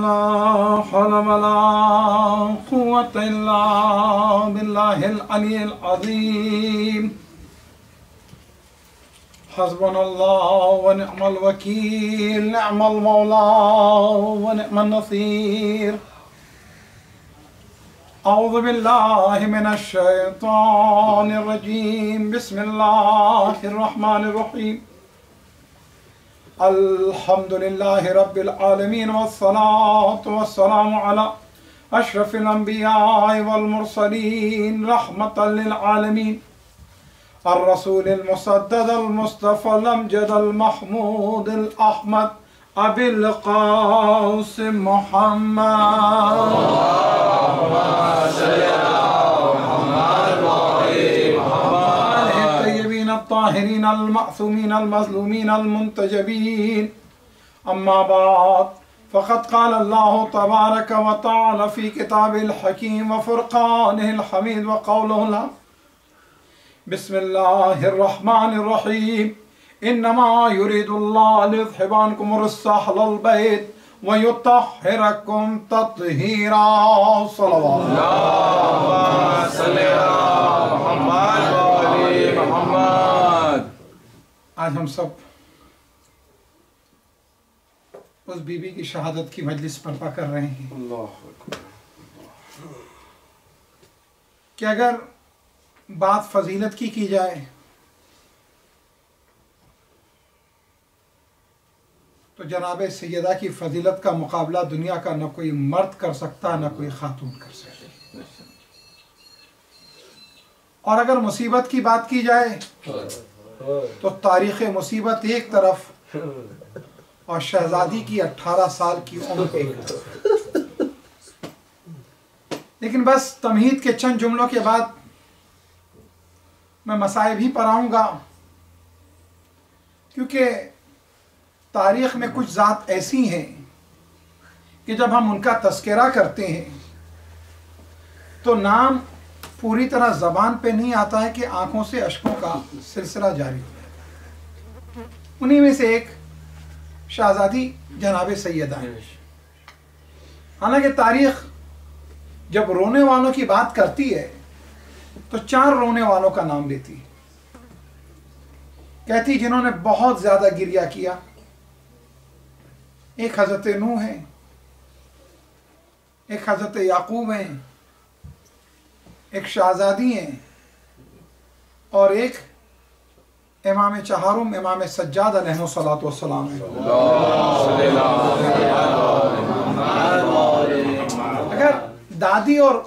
ला हौला वला कुव्वता इल्ला बिल्लाहिल अलिय्यिल अज़ीम। हस्बुनल्लाहु व निअमल वकील, निअमल मौला व निअमन नसीर। औज़ु बिल्लाहि मिनश शैतानिर रजीम। बिस्मिल्लाहिर रहमानिर रहीम। अल्हम्दुलिल्लाहि रब्बिल आलमीन वस्सलातु वस्सलामु अला अशरफिल अंबिया वल मुरसलीन रहमतल लिल आलमीन अर्रसूलिल मुसद्ददिल मुस्तफ़ल अमजदल महमूदिल अहमद अबिल क़ासिम मुहम्मद। ताहिरीन अल मासूमीन अल मज़लूमीन अल मुंतजबीन। अम्मा बाद फ़क़द क़ाल अल्लाहु तबारक व तआला फ़ी किताबिल हकीम व फ़ुरक़ानिल हमीद व क़ौलुहुल हक़। बिस्मिल्लाहिर रहमानिर रहीम। इन्नमा युरीदुल्लाहु लियुज़हिबा अन्कुम रिज्सा अहलल बैत व युत्तहिरकुम तत्हीरा। आज हम सब उस बीबी की शहादत की मजलिस बर्पा कर रहे हैं कि अगर बात फजीलत की जाए तो जनाब सैयदा की फजीलत का मुकाबला दुनिया का न कोई मर्द कर सकता न कोई खातून कर सकती। और अगर मुसीबत की बात की जाए तो तारीख़ मुसीबत एक तरफ और शहजादी की 18 साल की उम्र एक तरफ। लेकिन बस तमहीद के चंद जुमलों के बाद मैं मसाइब ही पर आऊँगा, क्योंकि तारीख़ में कुछ ज़ात ऐसी हैं कि जब हम उनका तस्करा करते हैं तो नाम पूरी तरह ज़बान पे नहीं आता है कि आंखों से अश्कों का सिलसिला जारी हो जाता है। उन्हीं में से एक शहजादी जनाब सैयदा है। हालांकि तारीख़ जब रोने वालों की बात करती है तो 4 रोने वालों का नाम लेती है। कहती जिन्होंने बहुत ज़्यादा गिरिया किया। एक हज़रत नूह है, एक हज़रत याकूब हैं, एक शहजादी हैं और एक इमाम चहारुम इमाम सज्जाद अलैहिस्सलातु वस्सलाम हैं। अगर दादी और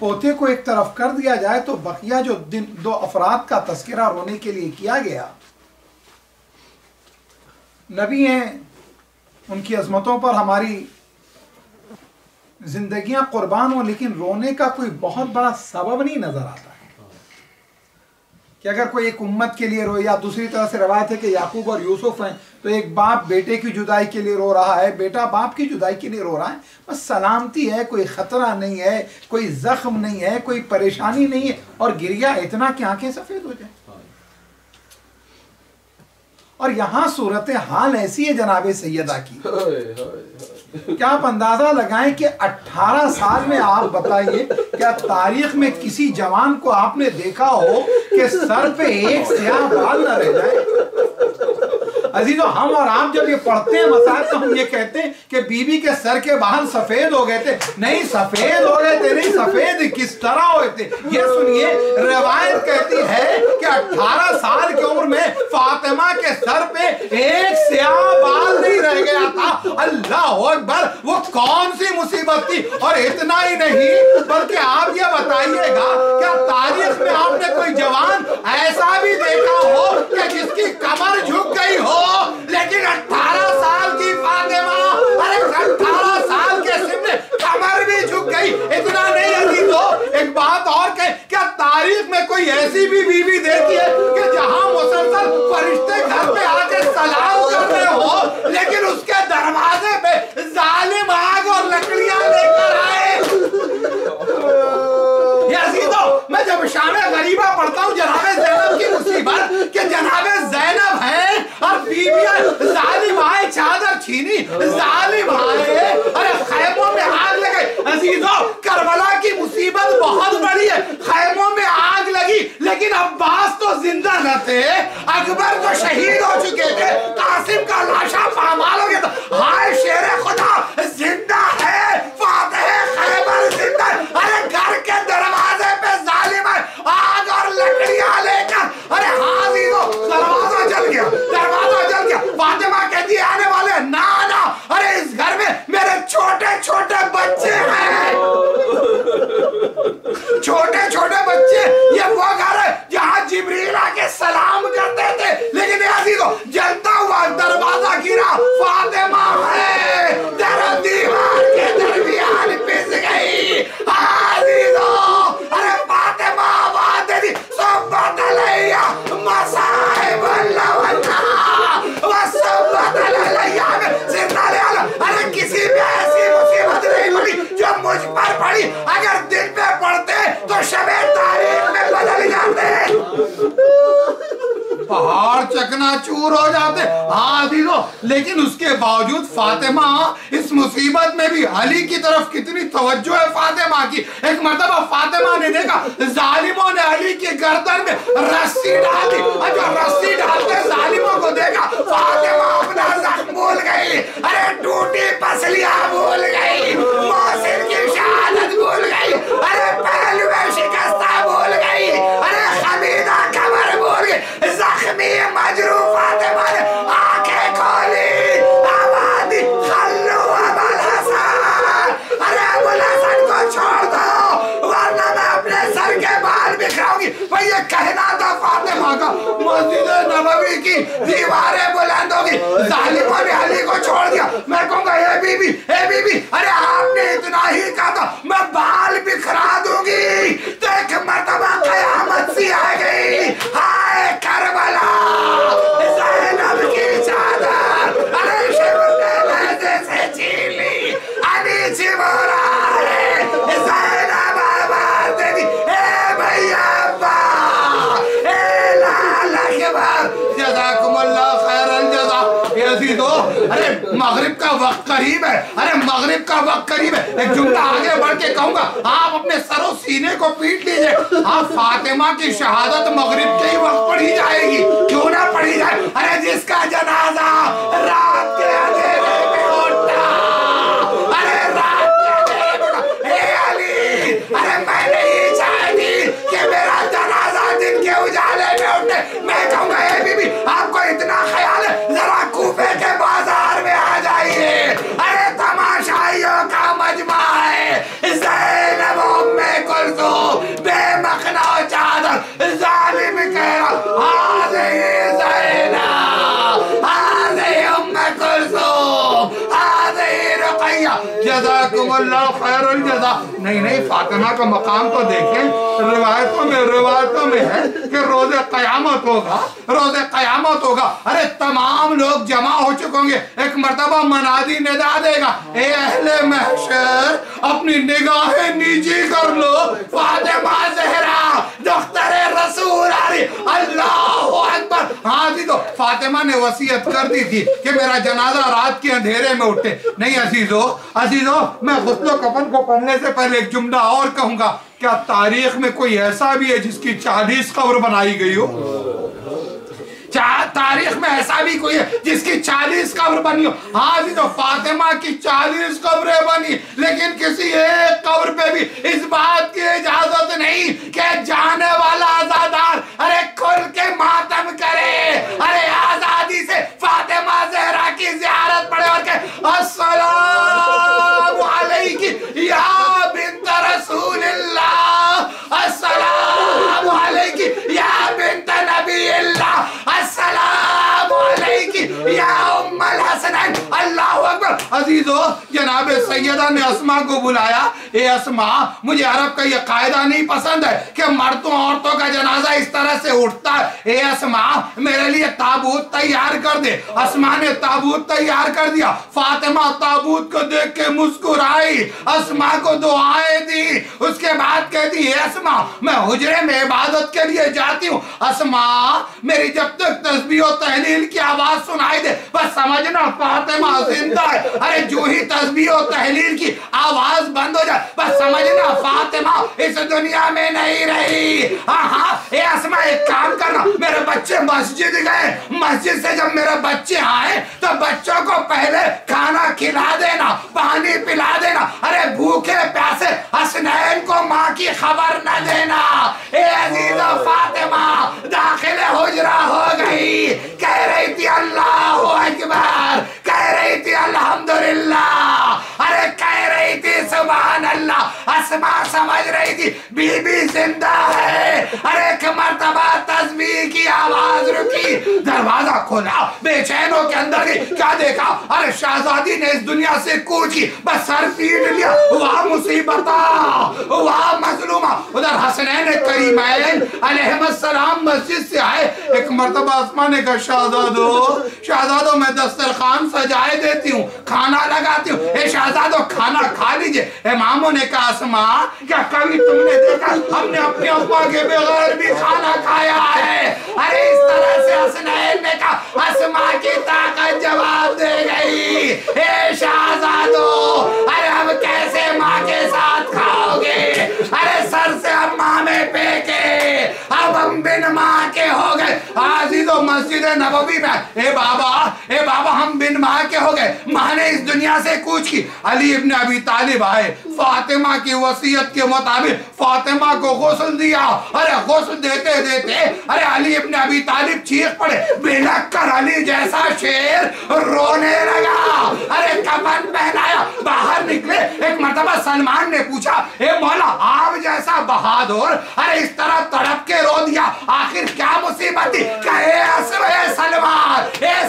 पोते को एक तरफ कर दिया जाए तो बकिया जो 2 अफराद का तस्करा रोने के लिए किया गया, नबी हैं, उनकी अजमतों पर हमारी जिंदगियां कुर्बान हो, लेकिन रोने का कोई बहुत बड़ा सबब नहीं नजर आता है कि अगर कोई एक उम्मत के लिए रोए। या दूसरी तरह से रवायत है कि याकूब और यूसुफ हैं तो एक बाप बेटे की जुदाई के लिए रो रहा है, बेटा बाप की जुदाई के लिए रो रहा है। बस सलामती है, कोई खतरा नहीं है, कोई जख्म नहीं है, कोई परेशानी नहीं है, और गिरिया इतना कि आंखें सफेद हो जाए। और यहाँ सूरत हाल ऐसी है जनाब सैयदा की, क्या आप अंदाजा लगाएं कि 18 साल में आप बताइए क्या तारीख में किसी जवान को आपने देखा हो कि सर पे एक स्याह बाल न रह जाए। अजीजों, हम और आप जब ये पढ़ते हैं मसाइल तो हम ये कहते हैं कि बीबी के सर के बाल सफेद हो गए थे। नहीं सफेद हो गए थे, नहीं सफेद किस तरह हुए थे ये सुनिए। रवायत कहती है कि 18 साल की उम्र में फातिमा के सर पे एक स्याह बाल नहीं रह गया था। अल्लाह अकबर, वो कौन सी मुसीबत थी। और इतना ही नहीं बल्कि आप ये बताइएगा क्या तारीख में आपने कोई जवान ऐसा भी देखा हो कि जिसकी कमर झुक गई हो, लेकिन 18 साल की फातिमा, अरे 18 साल के सिमने कमर भी झुक गई। इतना नहीं अजीज हो, एक बात और कह, क्या तारीख में कोई ऐसी भी बीवी देखी है कि जहां मुसलसल फरिश्ते घर पे आके सलाम कर रहे हो, लेकिन उसके दरवाजे पे जालिम आग और लकड़ियां लेकर आए। मैं जब शान गरीबा पढ़ता हूँ जनाबे ज़ैनब की मुसीबत कि जनाबे ज़ैनब है और बीबियां जालिम आए, चादर छीनी, जालिम आए, अरे खैबर अकबर तो शहीद हो चुके थे, कासिम का लाशा पामाल हो गया था। हाय शेर खुदा जिंदा है, फातिह खैबर जिंदा है। अरे घर के दरवाजे पे जालिम है, आग और लकड़ियां लेकर। अरे हाजी हो, दरवाजा जल गया, दरवाजा जल गया। फातिमा कहती है आने वाले ना ना, अरे इस घर में मेरे छोटे छोटे बच्चे हैं, छोटे छोटे बच्चे। ये वो घर है जहां जिब्रील आके सलाम करते थे, लेकिन याजी तो जलता हुआ दरवाजा गिरा, फातिमा है, तेरा दीवार के दरमियान पिस गई। हाजिरो, अरे फातिमा आवाज दे दी, सुब्बत अलैया मसाइब लवन्ना व सुब्बत अलैया में जिंदा ले आला। अरे किसी पे ऐसी मुसीबत नहीं पड़ी जो मुझ पर पड़ी, अगर दिन पे पड़ते तो शबे तारीख में बदल जाते, पहाड़ चकनाचूर हो जाते। हाँ दीदो, लेकिन उसके बावजूद फातिमा इस मुसीबत में भी अली की तरफ कितनी तवज्जो है फातिमा की। एक मर्तबा फातिमा ने देखा जालिमों ने अली की गर्दन में रस्सी डाल दी, और जो रस्सी डालते जालिमों को देखा, फातिमा अपना जख्म भूल गई। अरे टूटी पसलियां भूल गई, मौसिन की शहादत भूल गई, अरे पहलू में शिकस्ता भूल गई, अरे हमीदा कमर भूल गई। जख्मी मजरू फातिमा ने आंखें खोली, आवाज दी खल्लू अबुल हसन, अरे अबुल हसन को छोड़ दो वरना मैं अपने सर के बाल बिखराऊंगी। भाई ये कहना था फातिमा का, मस्जिद नबवी की दीवारें बुलंद होगी। जालिमों ने अली को छोड़ दिया। मैं कहूंगा ए बीबी, ए बीबी, अरे आपने इतना ही कहा था मैं बाल बिखरा दूंगी, तो एक मर्तबा कयामत सी आ गई। हाय करबला, ज़ैनब की चादर, अरे शिवर ने लहज़े से छीन ली, अली चिमोरा है, ज़ैनब आवाज़ दे दी, ए भैया अब्बा, ए लाल अकबर, जज़ाकुमुल्लाह खैरल जज़ा। यज़ीदो, अरे मगरिब का वक्त करीब है, अरे मगरिब का वक्त करीब है। एक जुमला आगे बढ़ के कहूंगा, आप अपने सरों सीने को पीट लीजिए। आप फातिमा की शहादत मगरिब के ही वक्त पढ़ी जाएगी, क्यों ना पढ़ी जाए। अरे जिसका जनाजा रात के अंधेरे में उठा, अरे रात के अंधेरे में उठा, हे अली, अरे मैं नहीं चाहती कि मेरा जनाजा दिन के उजाले में उठे। मैं कहूंगा हे बीबी, आपको इतना ख्याल है, जरा कूफे के बाजार में आ जाइए, अरे तमाशाइयों का मजमा है। ज़ैनब उम्मे कुलसूम बेमखना चादर, जालिम कह रहा हाज़िही ज़ैनब, हाज़िही उम्मे कुलसूम, हाज़िही रुक़ैया, जज़ाकुमुल्लाह खैरुल जज़ा। नहीं नहीं, फातिमा का मकाम तो देखें। रिवायतों में है कि रोज़े क़यामत होगा, रोज़े क़यामत होगा। अरे तमाम लोग जमा हो चुके होंगे, एक मर्तबा मनादी निदा देगा, ए अहले महशर अपनी निगाहें नीची कर लो, फातिमा ज़हरा दुख्तरे रसूल आली, अल्लाहु अकबर। हाँ जी, तो फातिमा ने वसीयत कर दी थी कि मेरा जनाजा रात के अंधेरे में उठे। नहीं अजीजो, अजीजो, मैं गुस्लो कफन को पढ़ने से पहले एक जुमला और कहूंगा। क्या तारीख में कोई ऐसा भी है जिसकी 40 कब्र बनाई गई हो? तारीख में ऐसा भी कोई है जिसकी 40 कब्र बनी हो? हाँ जी, तो फातिमा की 40 कब्रें बनी, लेकिन किसी एक कब्र पे भी इस बात की इजाजत नहीं कि जाने वाला आजादार अरे खुल के मातम करे, अरे आजादी से फातिमा ज़हरा की ज़ियारत पढ़े और के अस्सलामु अलैकी या बिन्त रसूलिल्लाह, अस्सलामु अलैकी या बिन्त नबील्लाह, अस्सलामु अलैकी या उम्मुल हसनैन। अल्लाहु अकबर। अजीजो, जनाब सैयदा ने अस्मा को बुलाया, ए अस्मा, मुझे अरब का ये कायदा नहीं पसंद है कि मर्दों औरतों का जनाजा इस तरह से उठता है। ए अस्मा, मेरे लिए ताबूत तैयार कर दे। अस्मा ने ताबूत तैयार कर दिया। फातिमा ताबूत को देख के मुस्कुराई, अस्मा को दुआएं दी, उसके बाद कहती है अस्मा, मैं हुजरे में इबादत के लिए जाती हूँ। अस्मा, मेरी जब तक तस्बीह और तहलील की आवाज सुनाई दे बस समझना फातिमा जिंदा है। अरे अरे जो ही तस्बीह और तहलील की आवाज बंद हो जाए बस समझना फातिमा इस दुनिया में नहीं रही। हाँ हाँ ये अस्मा एक काम करना, मेरे बच्चे मस्जिद गए, मस्जिद से जब मेरे बच्चे आए तो बच्चों को पहले खाना खिला देना, पानी पिला देना। अरे भूखे प्यासे हसनैन को माँ की खबर न देना। ए अजीज़ो फातिमा दाखिले हुजरा हो गई, कह रही थी अल्लाहु अकबर, कह रही थी अल्हम्दुलिल्लाह, अरे कह रही थी सुभान अल्लाह। अस्मा समझ रही थी बीबी जिंदा है। अरे एक मर्तबा तस्बीह की आवाज रुकी, दरवाजा खोला, बेचैनों के अंदर गई, क्या देखा? अरे शहजादी ने इस दुनिया से कूच की, बस सर पीट लिया। वाह मुसीबता, वाह मजलूमा। उधर हसनैन करीमैन अलैहिस्सलाम मस्जिद से आए। एक मर्तबा अस्मा ने कहा शहजादो मैं दस्तरखान सजाए देती हूँ, खाना लगाती हूँ, ए शहजादो खाना खा लीजिए। इमामों ने कहा अस्मा क्या कभी तुमने देखा हमने अपनी अम्मा के बगैर भी खाना खाया है? अरे इस तरह से हसनैन ने कहा, अस्मा की ताकत जवाब दे गई, ए शहजादो अरे अब कैसे माँ के साथ खाओगे? अरे सर से अम्मा में फेंके, अब हम बिन माँ के हो गए। आजीजो मस्जिद नबवी में ए बाबा हम बिन माँ के हो गए, माँ ने इस दुनिया से कूच की। अली इब्न अबी तालिब आए, फातिमा की वसीयत के मुताबिक फातिमा को गुस्ल दिया। अरे गुस्ल देते देते अरे अली इब्न अबी तालिब चीख पड़े, बिलक कर अली जैसा शेर रोने लगा। अरे कफन पहनाया, बाहर निकले। एक मर्तबा सलमान ने पूछा, ए मौला आप जैसा बहादुर अरे इस तरह तड़प के रो दिया, आखिर क्या मुसीबत थी? कहे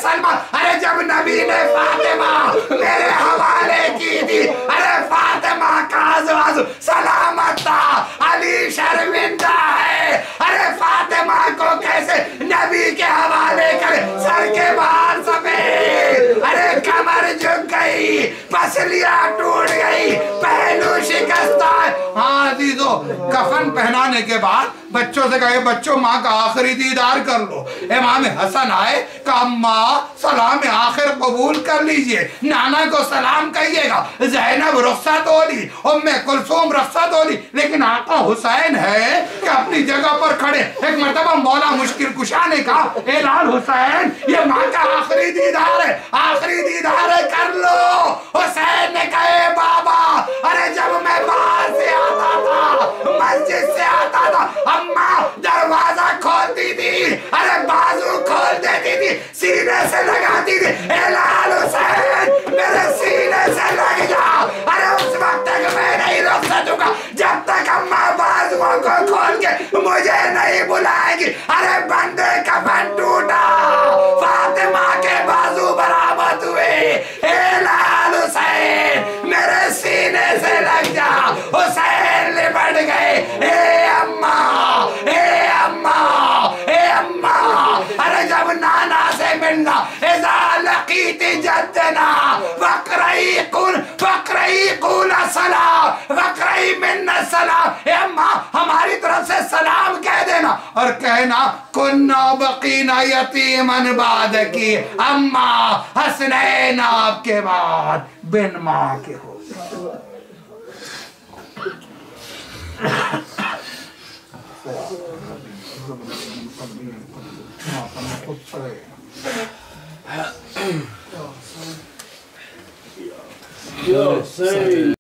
सलमान अरे जब नबी ने फातिमा मेरे हवाले की थी, अरे फातिमा का आज़ू सलामत था, अली शर्मिंदा है। अरे फातिमा को कैसे नबी के हवाले करे? सर के बाल सफेद, अरे कमर झुक गई, पसलियां टूट गई, पहलू शिकस्ता। हाँ अजीजो कफन पहनाने के बाद बच्चों से कहे बच्चों माँ का आखिरी दीदार कर लो। इमाम हसन आए, कहा अम्मा सलाम आखिर कबूल कर लीजिए, नाना को सलाम कहिएगा। ज़ैनब रुखसत हो ली, उम्मे कुलसूम रुखसत हो ली, लेकिन आका हुसैन है कि अपनी जगह पर खड़े। एक मर्तबा मौला मुश्किल कुशा ने कहा, ए लाल हुसैन ये माँ का आखिरी दीदार है, आखिरी दीदार है, कर लो। हुसैन ने कहा बाबा अरे जब मैं बाहर से आता था, मस्जिद से आता था, अम्मा दरवाजा खोलती थी, अरे बाजू खोल देती थी, सीने से लगाती थी, ए लाल हुसैन मेरे सीने से लग जा। अरे उस वक्त तक मैं नहीं रुक सकूंगा जब तक अम्मा बाजुओं को खोल के मुझे नहीं बुलाएगी। अरे बंदे कफन टूटा, फातिमा के बाजू बरामद हुए, ए लाल हुसैन मेरे सीने से लग जा। हुसैन लिपट गए, ए अम्मा, ए अम्मा, ए अम्मा। अरे जब नाना से मिलना, इज़ा लकीती जद्दना फक़रई कुल सलाम फक़रई मिन्ना सलाम। ए अम्मा हमारी तरफ से सलाम कह देना और कहना कुन्ना बकीना यतीमन बाद की, अम्मा हसनैन आपके बाद बिन माँ के हो। Yo, say